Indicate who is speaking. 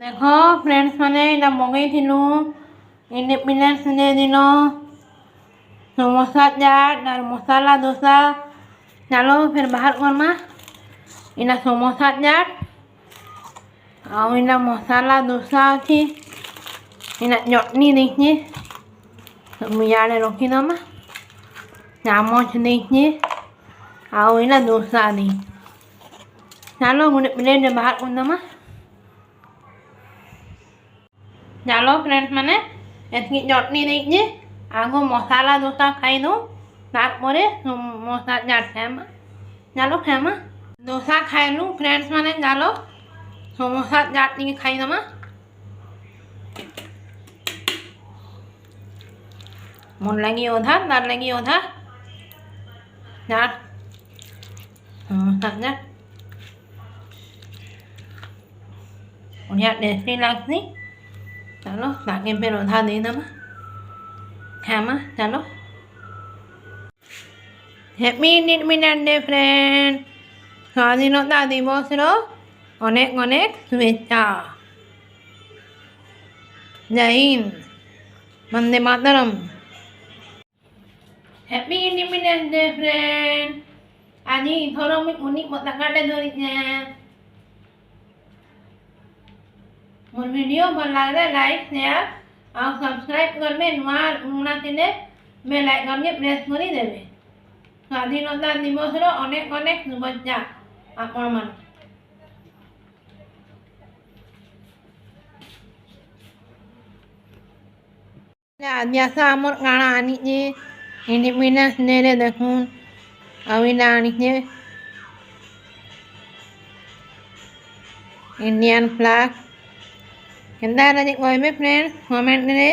Speaker 1: ଦେଖ ଫ୍ରେଣ୍ଡସ୍ ମାନେ ଏଇଟା ମଗେଇଥିଲୁ ଇଣ୍ଡିପେଣ୍ଡେନ୍ସ ଡେ ଦିନ ସମୋସା ଚାଟ୍ ଆଉ ମସାଲା ଦୋସା। ଚାଲ ଫେର୍ ବାହାର କର୍ମା। ଏଇଟା ସମୋସା ଚାଟ୍ ଆଉ ଏଇଟା ମସାଲା ଦୋସା ଅଛି। ଏଇଟା ଚଟନି ଦେଇଛେ ସବୁ ଇଆଡ଼େ ରଖିଦମା। ଚାମଚ ଦେଇଛେ ଆଉ ଏଇଟା ଦୋସା ଦେଇଛେ। ଚାଲ ଗୋଟେ ପ୍ଲେଟ୍ରେ ବାହାର କରିଦମା। ଚାलो फ्रेंड्स मैंने एतकी चटनी देखिए आगो मसाला डोसा खाई दो तारपरे समोसा चाट खाएमा। चलो खाएमा डोसा खाई लूँ फ्रेंड्स मैंने चलो समोसा चाट नहीं खाई दमा। मन लगी ओधा तार लगी ओधा चाट समोसा चाट बढ़िया टेस्टी लगती। चलो ताकि फिर ओधा दे दमा खामा। चलो हैप्पी इंडिपेंडेंस डे फ्रेंड। स्वाधीनता दिवस रो अनेक अनेक शुभेच्छा। जय हिंद वंदे मातरम। Happy independence day friend. आज थोड़ा मैं उन्हीं पताकाटे धरी है। मोर वीडियो भल लगे लाइक शेयर और सब्सक्राइब करबे। नुआ थिले बेल आइकन के प्रेस करी देबे। स्वाधीनता दिवस रो अनेक अनेक शुभेच्छा आपण मन। आज आमर काଣା आनिचे इंडिपेंडेंस डे रे देखुन आविना आनिचे इंडियन फ्लैग। केंदा कहबे फ्रेंड्स कमेंट रे।